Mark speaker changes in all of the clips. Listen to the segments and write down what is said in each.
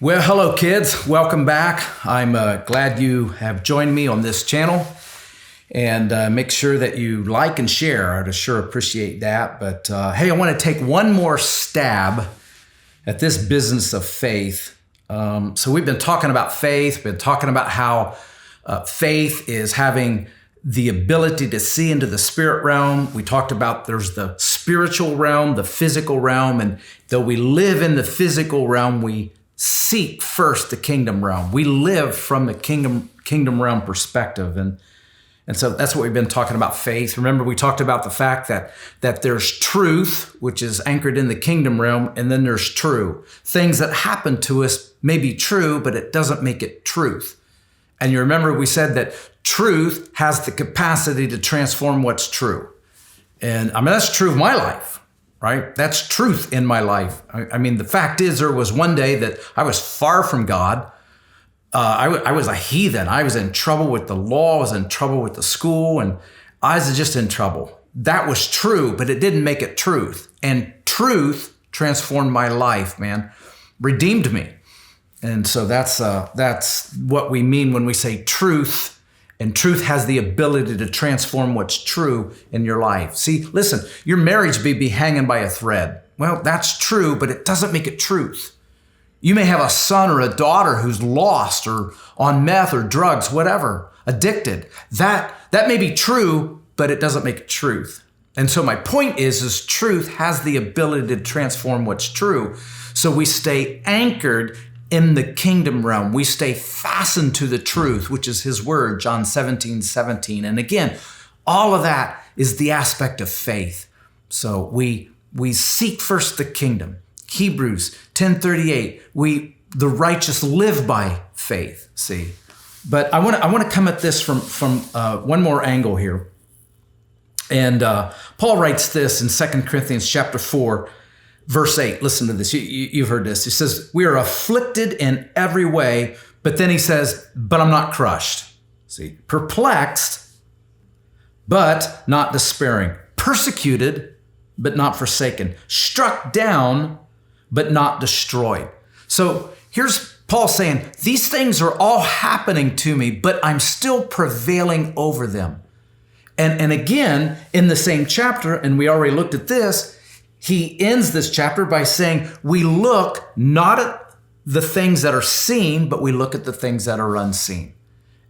Speaker 1: Well, hello kids, welcome back. I'm glad you have joined me on this channel, and make sure that you like and share. I'd sure appreciate that. But hey, I want to take one more stab at this business of faith. So we've been talking about faith, been talking about how faith is having the ability to see into the spirit realm. We talked about there's the spiritual realm, the physical realm, and though we live in the physical realm, we seek first the kingdom realm. We live from the kingdom realm perspective. And so that's what we've been talking about faith. Remember, we talked about the fact that there's truth, which is anchored in the kingdom realm, and then there's true. Things that happen to us may be true, but it doesn't make it truth. And you remember we said that truth has the capacity to transform what's true. And I mean, that's true of my life. Right? That's truth in my life. I mean, the fact is, there was one day that I was far from God. I was a heathen. I was in trouble with the law. I was in trouble with the school, and I was just in trouble. That was true, but it didn't make it truth. And truth transformed my life, man, redeemed me. And so that's what we mean when we say truth. And truth has the ability to transform what's true in your life. See, listen, your marriage may be hanging by a thread. Well, that's true, but it doesn't make it truth. You may have a son or a daughter who's lost or on meth or drugs, whatever, addicted. That may be true, but it doesn't make it truth. And so my point is truth has the ability to transform what's true. So we stay anchored in the kingdom realm. We stay fastened to the truth, which is his word, John 17:17. And again, all of that is the aspect of faith. So we seek first the kingdom. Hebrews 10:38, the righteous live by faith, see. But I want to come at this from one more angle here. And Paul writes this in 2 Corinthians chapter 4, Verse 8, listen to this. You've heard this. He says, we are afflicted in every way, but then he says, but I'm not crushed. See, perplexed, but not despairing. Persecuted, but not forsaken. Struck down, but not destroyed. So here's Paul saying, these things are all happening to me, but I'm still prevailing over them. And again, in the same chapter, and we already looked at this, he ends this chapter by saying, we look not at the things that are seen, but we look at the things that are unseen.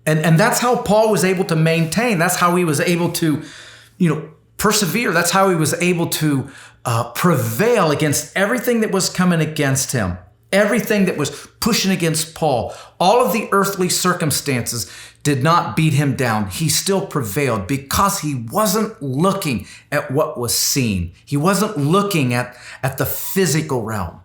Speaker 1: And that's how Paul was able to maintain. That's how he was able to, persevere. That's how he was able to prevail against everything that was coming against him. Everything that was pushing against Paul. All of the earthly circumstances did not beat him down. He still prevailed because he wasn't looking at what was seen. He wasn't looking at the physical realm.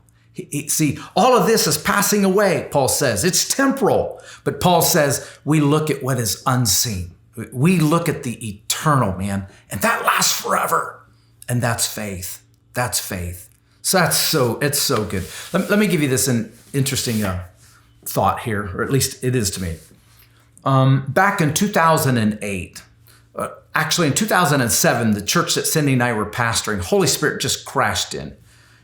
Speaker 1: See, all of this is passing away, Paul says. It's temporal. But Paul says we look at what is unseen. We look at the eternal, man. And that lasts forever. And that's faith. That's faith. So it's so good. Let me give you this an interesting thought here, or at least it is to me. Back in 2008, actually in 2007, the church that Cindy and I were pastoring, Holy Spirit just crashed in.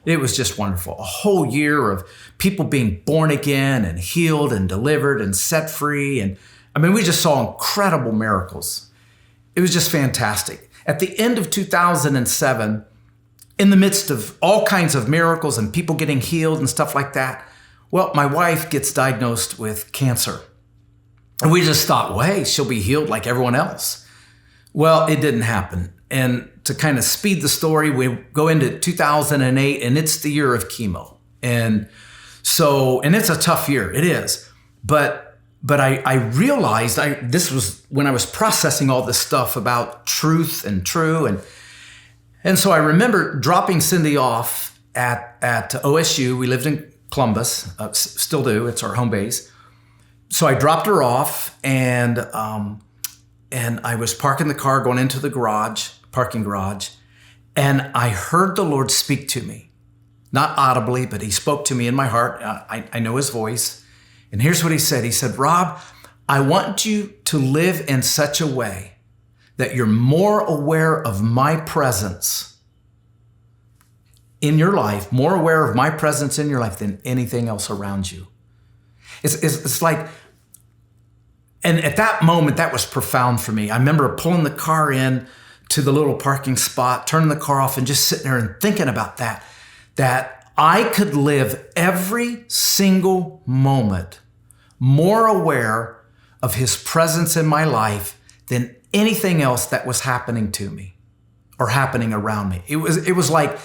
Speaker 1: It was just wonderful. A whole year of people being born again and healed and delivered and set free. And I mean, we just saw incredible miracles. It was just fantastic. At the end of 2007, in the midst of all kinds of miracles and people getting healed and stuff like that, well, my wife gets diagnosed with cancer. And we just thought, well, hey, she'll be healed like everyone else. Well, it didn't happen. And to kind of speed the story, we go into 2008, and it's the year of chemo. And it's a tough year. It is. But I realized this was when I was processing all this stuff about truth and true. And so I remember dropping Cindy off at OSU. We lived in Columbus, still do. It's our home base. So I dropped her off, and I was parking the car, going into the parking garage, and I heard the Lord speak to me. Not audibly, but he spoke to me in my heart. I know his voice. And here's what he said. He said, Rob, I want you to live in such a way that you're more aware of my presence in your life, more aware of my presence in your life than anything else around you. It's like, and at that moment, that was profound for me. I remember pulling the car in to the little parking spot, turning the car off, and just sitting there and thinking about that I could live every single moment more aware of his presence in my life than anything else that was happening to me or happening around me. It was like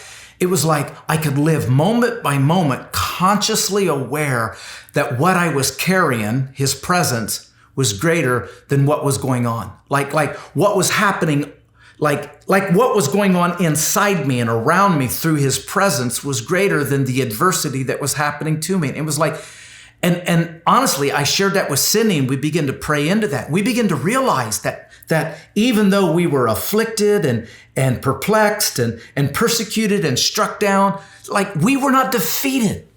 Speaker 1: I could live moment by moment consciously aware that what I was carrying, his presence, was greater than what was going on. Like what was happening, like what was going on inside me and around me through his presence was greater than the adversity that was happening to me. And it was like, and honestly, I shared that with Cindy, and we began to pray into that. We began to realize that even though we were afflicted and perplexed and persecuted and struck down, like we were not defeated.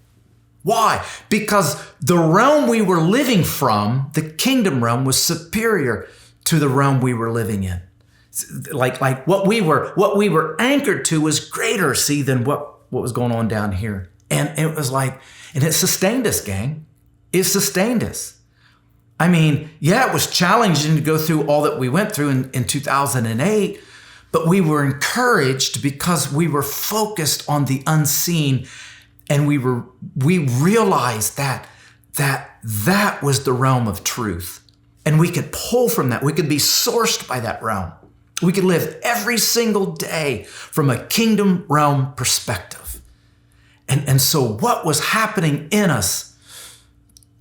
Speaker 1: Why? Because the realm we were living from, the kingdom realm, was superior to the realm we were living in. Like what we were anchored to was greater, see, than what was going on down here. And it was like, and it sustained us, gang. It sustained us. I mean, yeah, it was challenging to go through all that we went through in 2008, but we were encouraged because we were focused on the unseen, and we realized that was the realm of truth. And we could pull from that. We could be sourced by that realm. We could live every single day from a kingdom realm perspective. And so what was happening in us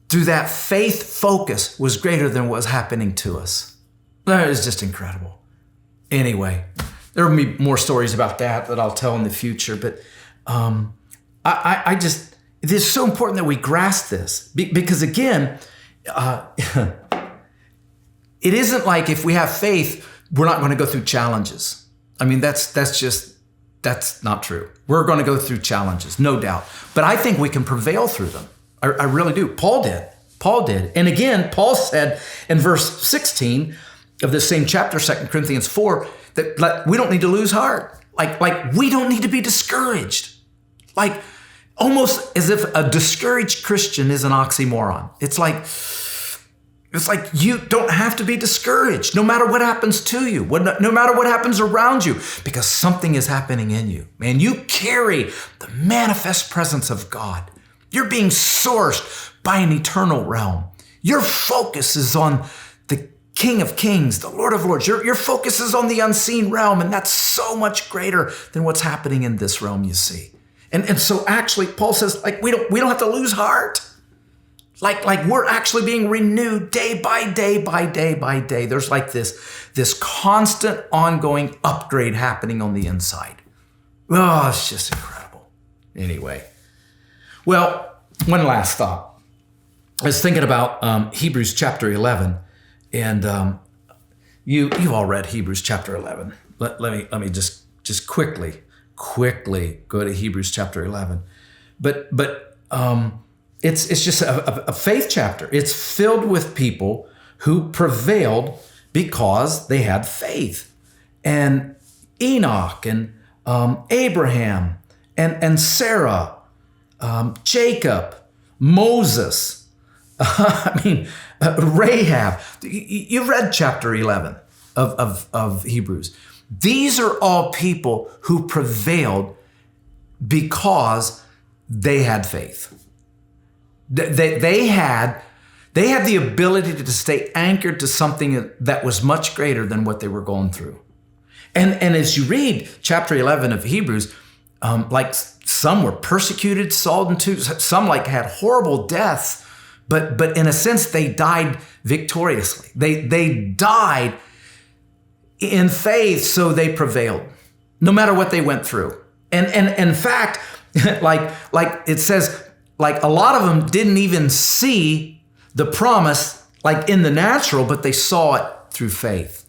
Speaker 1: through that faith focus was greater than what was happening to us. That is just incredible. Anyway, there will be more stories about that I'll tell in the future. But I just, it is so important that we grasp this because again, it isn't like if we have faith, we're not going to go through challenges. I mean, that's not true. We're going to go through challenges, no doubt. But I think we can prevail through them. I really do. Paul did. And again, Paul said in verse 16 of this same chapter, 2 Corinthians 4, that we don't need to lose heart. Like we don't need to be discouraged. Like almost as if a discouraged Christian is an oxymoron. It's like you don't have to be discouraged no matter what happens to you, no matter what happens around you, because something is happening in you. Man, you carry the manifest presence of God. You're being sourced by an eternal realm. Your focus is on the King of Kings, the Lord of Lords. Your focus is on the unseen realm, and that's so much greater than what's happening in this realm, you see. And so actually, Paul says, like, we don't have to lose heart. Like we're actually being renewed day by day by day by day. There's like this constant ongoing upgrade happening on the inside. Oh, it's just incredible. Anyway. Well, one last thought. I was thinking about Hebrews chapter 11, and you've all read Hebrews chapter 11. Let me just quickly go to Hebrews chapter 11. But it's just a faith chapter. It's filled with people who prevailed because they had faith, and Enoch and Abraham and Sarah. Jacob, Moses, Rahab. You've read chapter 11 of Hebrews. These are all people who prevailed because they had faith. They had the ability to stay anchored to something that was much greater than what they were going through. And as you read chapter 11 of Hebrews, like some were persecuted, sold into, some like had horrible deaths, but in a sense they died victoriously. They died in faith, so they prevailed, no matter what they went through. And in fact, like it says, like a lot of them didn't even see the promise like in the natural, but they saw it through faith.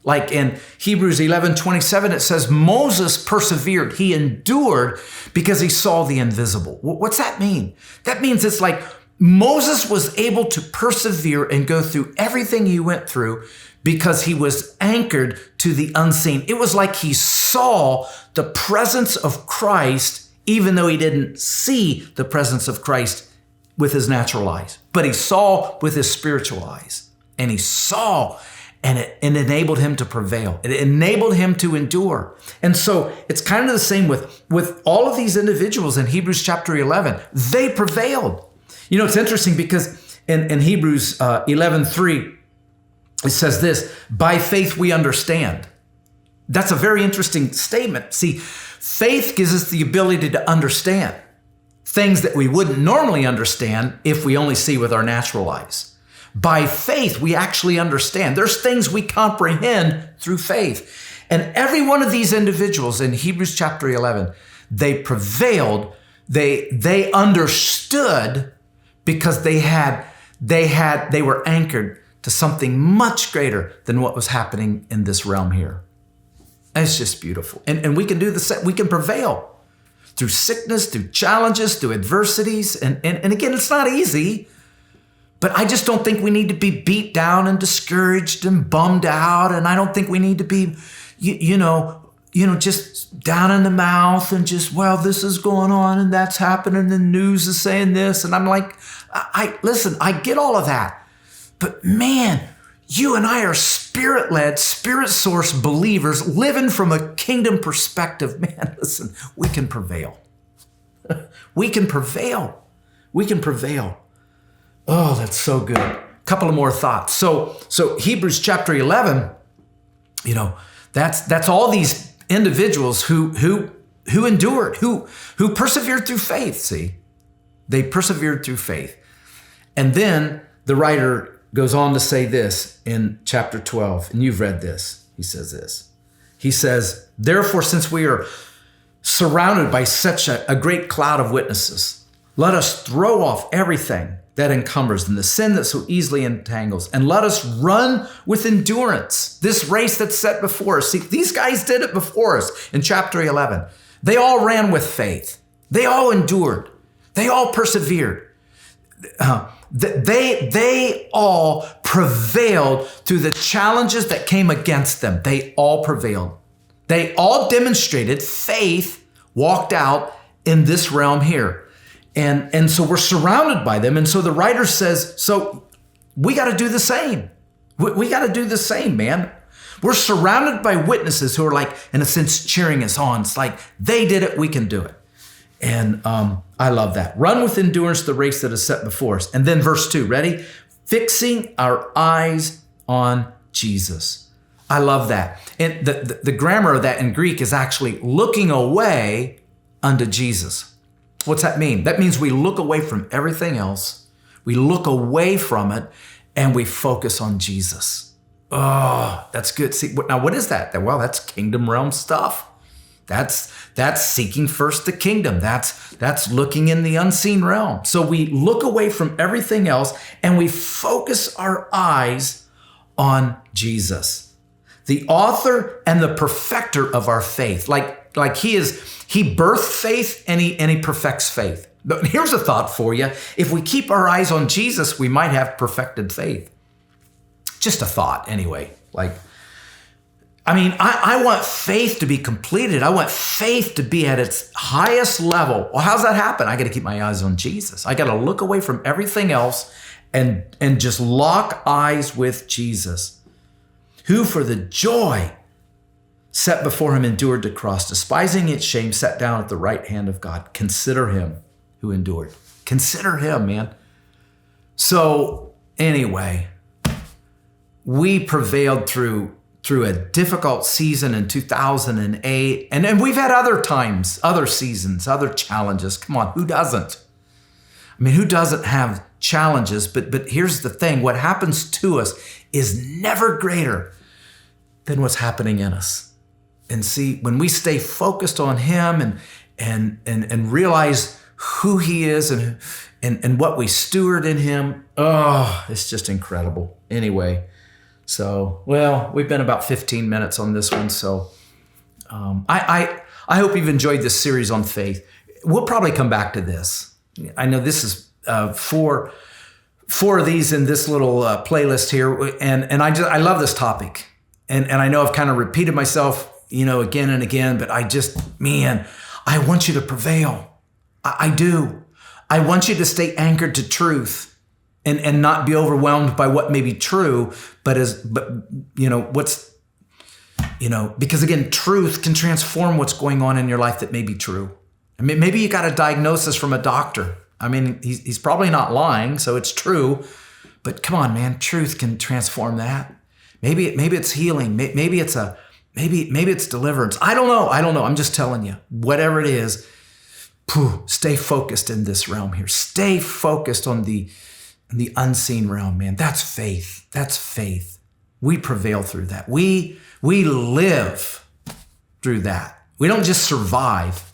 Speaker 1: Like in Hebrews 11:27, it says, Moses persevered. He endured because he saw the invisible. What's that mean? That means it's like Moses was able to persevere and go through everything he went through because he was anchored to the unseen. It was like he saw the presence of Christ, even though he didn't see the presence of Christ with his natural eyes, but he saw with his spiritual eyes. And he saw, and it enabled him to prevail. It enabled him to endure. And so it's kind of the same with all of these individuals in Hebrews chapter 11. They prevailed. You know, it's interesting because in Hebrews 11:3, it says this, by faith we understand. That's a very interesting statement. See, faith gives us the ability to understand things that we wouldn't normally understand if we only see with our natural eyes. By faith, we actually understand. There's things we comprehend through faith. And every one of these individuals in Hebrews chapter 11, they prevailed. They understood because they were anchored to something much greater than what was happening in this realm here. It's just beautiful. And we can do the same. We can prevail through sickness, through challenges, through adversities. And again, it's not easy, but I just don't think we need to be beat down and discouraged and bummed out. And I don't think we need to be, just down in the mouth and just, well, this is going on and that's happening. The news is saying this. And I'm like, listen, I get all of that. But man, you and I are spirit-led, spirit-sourced believers living from a kingdom perspective. Man, listen, we can prevail. We can prevail. We can prevail. Oh, that's so good. A couple of more thoughts. So Hebrews chapter 11, that's all these individuals who endured, who persevered through faith. See, they persevered through faith. And then the writer goes on to say this in chapter 12, and you've read this. He says this. He says, therefore, since we are surrounded by such a great cloud of witnesses, let us throw off everything that encumbers and the sin that so easily entangles, and let us run with endurance this race that's set before us. See, these guys did it before us in chapter 11. They all ran with faith. They all endured. They all persevered. They all prevailed through the challenges that came against them. They all prevailed. They all demonstrated faith, walked out in this realm here. And so we're surrounded by them. And so the writer says, so we got to do the same. We got to do the same, man. We're surrounded by witnesses who are like, in a sense, cheering us on. It's like, they did it, we can do it. And I love that. Run with endurance the race that is set before us. And then verse 2, ready? Fixing our eyes on Jesus. I love that. And the grammar of that in Greek is actually looking away unto Jesus. What's that mean? That means we look away from everything else. We look away from it and we focus on Jesus. Oh, that's good. See, now what is that? Well, that's kingdom realm stuff. That's seeking first the kingdom. That's looking in the unseen realm. So we look away from everything else and we focus our eyes on Jesus, the author and the perfecter of our faith. Like he birthed faith and he perfects faith. But here's a thought for you. If we keep our eyes on Jesus, we might have perfected faith. Just a thought anyway. I want faith to be completed. I want faith to be at its highest level. Well, how's that happen? I got to keep my eyes on Jesus. I got to look away from everything else and just lock eyes with Jesus, who for the joy set before him endured the cross, despising its shame, sat down at the right hand of God. Consider him who endured. Consider him, man. So anyway, we prevailed through a difficult season in 2008. And we've had other times, other seasons, other challenges. Come on, who doesn't? Who doesn't have challenges? But here's the thing. What happens to us is never greater than what's happening in us. And see, when we stay focused on him and realize who he is and what we steward in him, it's just incredible. Anyway. So, well, we've been about 15 minutes on this one. So I hope you've enjoyed this series on faith. We'll probably come back to this. I know this is four of these in this little playlist here. And I love this topic. And I know I've kind of repeated myself, again and again, but I want you to prevail. I do. I want you to stay anchored to truth and not be overwhelmed by what may be true, because again, truth can transform what's going on in your life that may be true. I mean, maybe you got a diagnosis from a doctor. I mean, he's probably not lying, so it's true. But come on, man, truth can transform that. Maybe it's healing. Maybe it's deliverance. I don't know. I'm just telling you, whatever it is, stay focused in this realm here. Stay focused on the unseen realm, man. That's faith. That's faith. We prevail through that. We live through that. We don't just survive.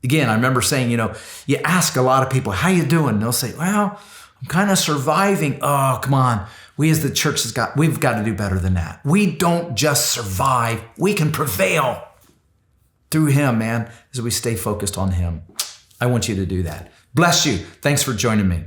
Speaker 1: Again, I remember saying, you ask a lot of people, how you doing? And they'll say, well, I'm kind of surviving. Oh, come on. We as the church we've got to do better than that. We don't just survive. We can prevail through him, man, as we stay focused on him. I want you to do that. Bless you. Thanks for joining me.